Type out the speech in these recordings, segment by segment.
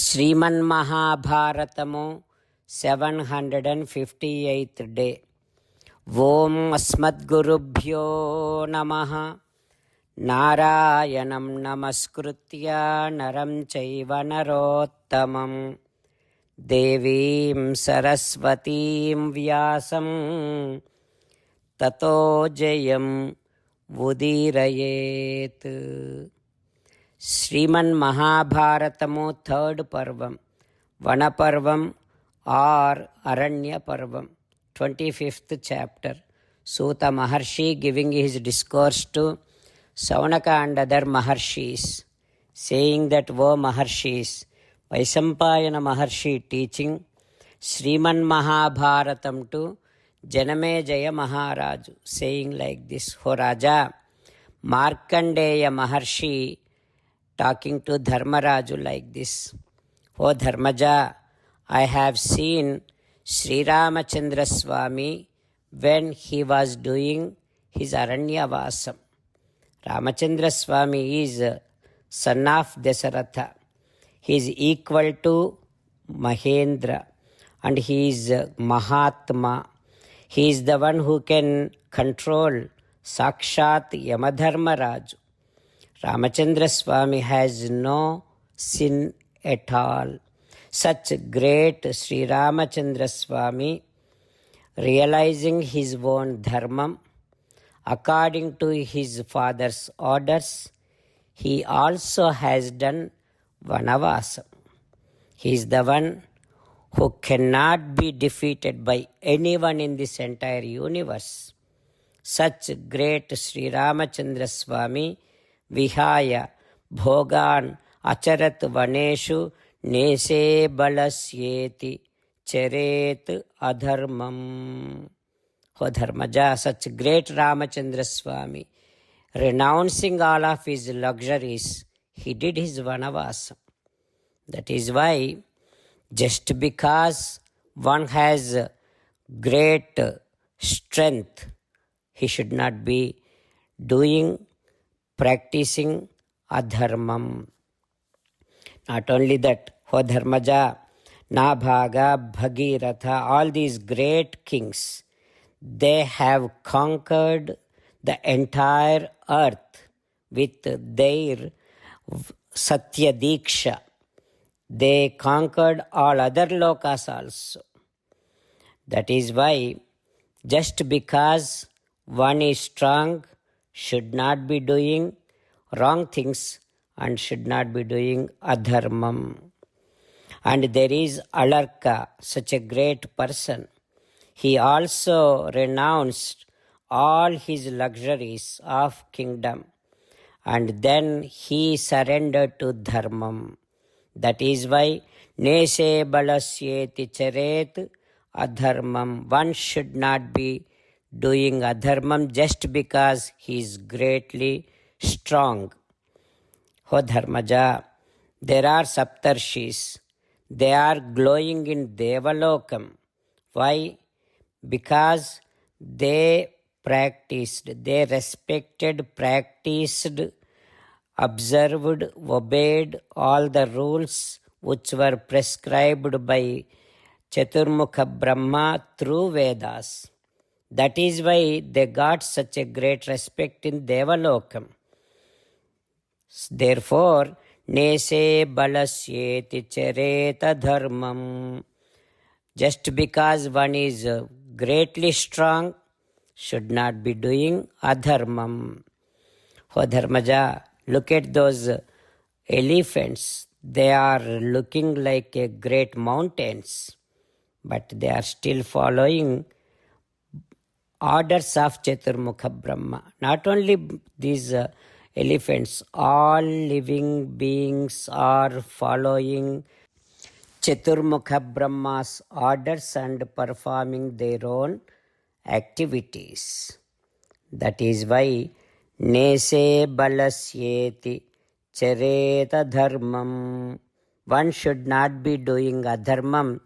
శ్రీమన్మహాభారతము 758th day. ఓం అస్మద్గురుభ్యో నమః. నారాయణం నమస్కృత్య నరం చైవ నరోత్తమం దేవీం సరస్వతీం వ్యాసం తతో జయం ఉదీరయేత్. శ్రీమన్ మహాభారతము థర్డ్ పర్వం, వనపర్వం ఆర్ అరణ్య పర్వం, 25th chapter. Suta Maharshi giving his discourse to Saunaka and other Maharshis, saying that, O Maharshis, Vaisampayana Maharshi teaching Sriman Mahabharatam to Janamejaya Maharaju, saying like this, O Raja, Markandeya Maharshi talking to Dharmaraju like this, O Dharmaja, I have seen Sri Ramachandra Swami when he was doing his Aranyavasam. Ramachandra Swami is son of Dasaratha. He is equal to Mahendra and he is Mahatma. He is the one who can control Sakshat Yamadharmaraju. Ramachandra Swami has no sin at all. Such great Sri Ramachandra Swami, realizing his own dharmam, according to his father's orders, he also has done Vanavasam. He is the one who cannot be defeated by anyone in this entire universe. Such great Sri Ramachandra Swami Vihaya Bhogan Acharat Vaneshu Nese Balasyeti Charet Adharmam. O Dharmaja, such great Ramachandra Swami, renouncing all of his luxuries, he did his Vanavasam. That is why, just because one has great strength, he should not be practicing adharmam. Not only that, O Dharmaja, Nabhaga, Bhagiratha, all these great kings, they have conquered the entire earth with their Satya Diksha. They conquered all other lokas also. That is why, just because one is strong, should not be doing wrong things and should not be doing adharmam. And there is Alarka, such a great person. He also renounced all his luxuries of kingdom and then he surrendered to dharmam. That is why Nese Balasyeti Charet Adharmam. One should not be doing adharmam just because he is greatly strong. O Dharmaja, there are Saptarshis. They are glowing in Devalokam. Why? Because they respected, practiced, observed, obeyed all the rules which were prescribed by Chaturmukha Brahma through Vedas. That is why they got such a great respect in Devalokam. Therefore, Nese Balasyeti Chareta Dharmam. Just because one is greatly strong, should not be doing adharmam. O Dharmaja, look at those elephants. They are looking like a great mountains, but they are still following orders of Chaturmukha Brahma. Not only these elephants, all living beings are following Chaturmukha Brahma's orders and performing their own activities. That is why Nese Balasyeti Chareta Dharmam. One should not be doing adharmam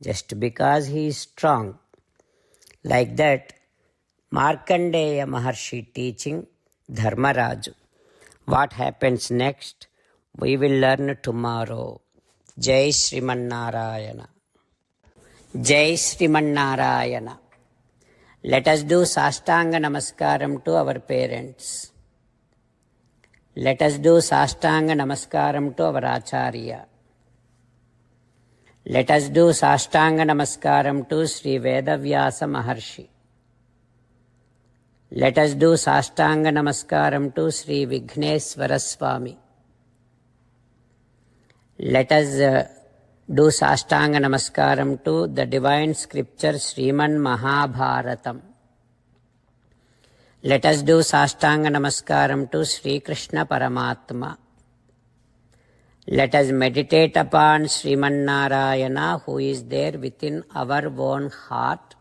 just because he is strong. Like that, Markandeya Maharshi teaching Dharmaraju. What happens next? We will learn tomorrow. Jai Sriman Jai Sriman Let us do Sastanga Namaskaram to our parents. Let us do Sastanga Namaskaram to our Acharya. Let us do Sastanga Namaskaram to Sri Vedavyasa Maharshi. Let us do Sastanga Namaskaram to Sri Vigneswara Swami. Let us do Sastanga Namaskaram to the divine scripture Sriman Mahabharatam. Let us do Sastanga Namaskaram to Sri Krishna Paramatma. Let us meditate upon Sriman Narayana who is there within our own heart.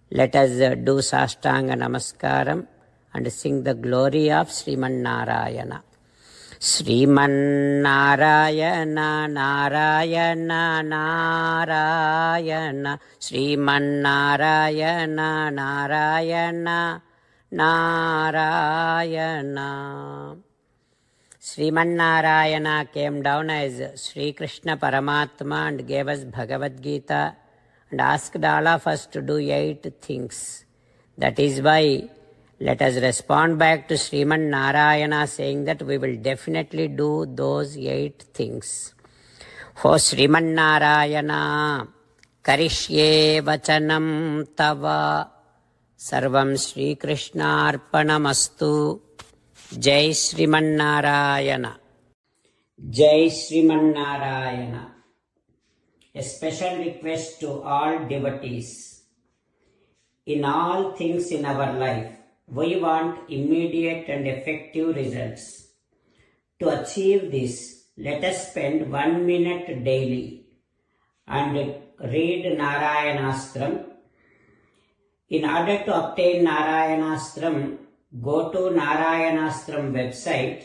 Let us do Sastanga Namaskaram and sing the glory of Sriman Narayana. Sriman Narayana Narayana Narayana Sriman Narayana Narayana Narayana. Sriman Narayana came down as Sri Krishna Paramatma and gave us Bhagavad Gita and asked all of us to do 8 things. That is why let us respond back to Sriman Narayana saying that we will definitely do those 8 things. For Sriman Narayana Karishye Vachanam Tava Sarvam Sri Krishna Arpanamastu. Jai Sriman Narayana. Jai Sriman Narayana. A special request to all devotees. In all things in our life, we want immediate and effective results. To achieve this, let us spend 1 minute daily and read Narayanastram. In order to obtain Narayanastram, go to Narayanastram website,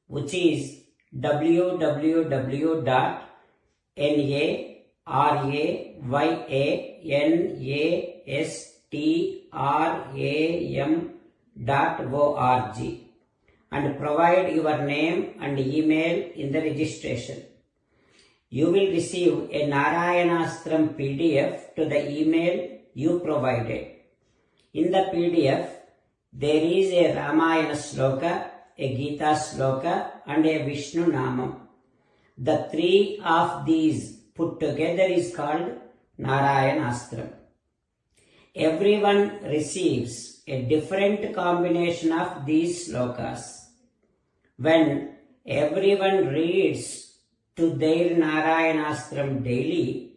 which is www.narayanastram.org and provide your name and email in the registration. You will receive a Narayanastram PDF to the email you provided. In the PDF, there is a Ramayana Sloka, a Gita Sloka and a Vishnu Namam. The 3 of these put together is called Narayanastram. Everyone receives a different combination of these slokas. When everyone reads to their Narayanastram daily,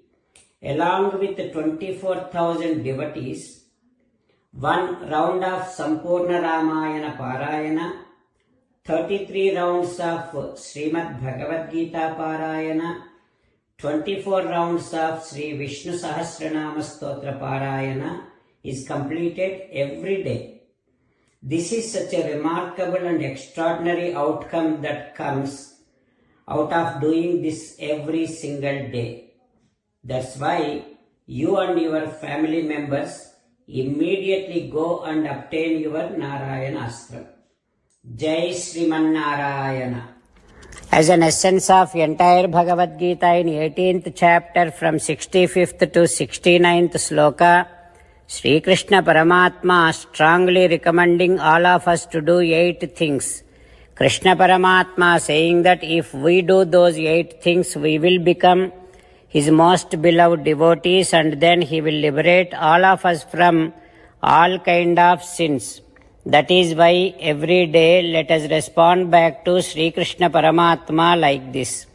along with 24,000 devotees, 1 round of Sampurna Ramayana Parayana, 33 rounds of Srimad Bhagavad Gita Parayana, 24 rounds of Sri Vishnu Sahasranama Stotra Parayana is completed every day. This is such a remarkable and extraordinary outcome that comes out of doing this every single day. That's why you and your family members immediately go and obtain your Narayanastram. Jai Sriman Narayana. As an essence of entire Bhagavad Gita in 18th chapter from 65th to 69th sloka, Sri Krishna Paramatma strongly recommending all of us to do 8 things. Krishna Paramatma saying that if we do those 8 things, we will become His most beloved devotees and then He will liberate all of us from all kind of sins. That is why every day let us respond back to Sri Krishna Paramatma like this.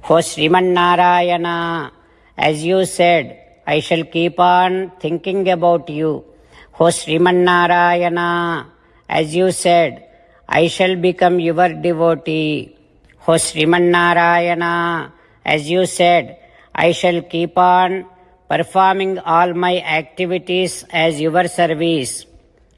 For Sriman Narayana, as you said, I shall keep on thinking about you. For Sriman Narayana, as you said, I shall become your devotee. For Sriman Narayana, as you said, I shall keep on performing all my activities as your service.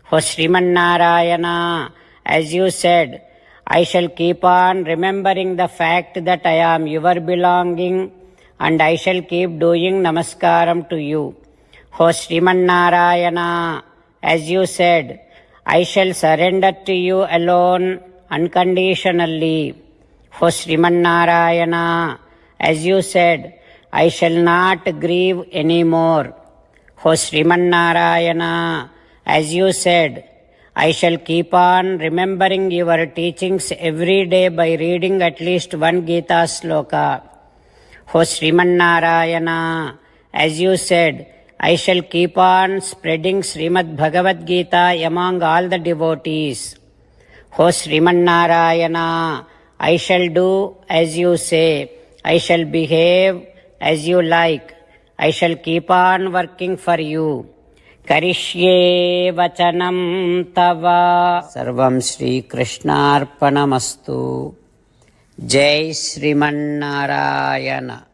For Sriman Narayana, as you said, I shall keep on remembering the fact that I am your belonging and I shall keep doing namaskaram to you. For Sriman Narayana, as you said, I shall surrender to you alone unconditionally. For Sriman Narayana, as you said, I shall not grieve anymore. O Srimannarayana, as you said, I shall keep on remembering your teachings every day by reading at least one Gita sloka. O Srimannarayana, as you said, I shall keep on spreading Srimad Bhagavad Gita among all the devotees. O Srimannarayana, I shall do as you say. I shall behave as you like. I shall keep on working for you. Karishye vachanam tava. Sarvam Shri Krishnarpanamastu. Jai Srimannarayana.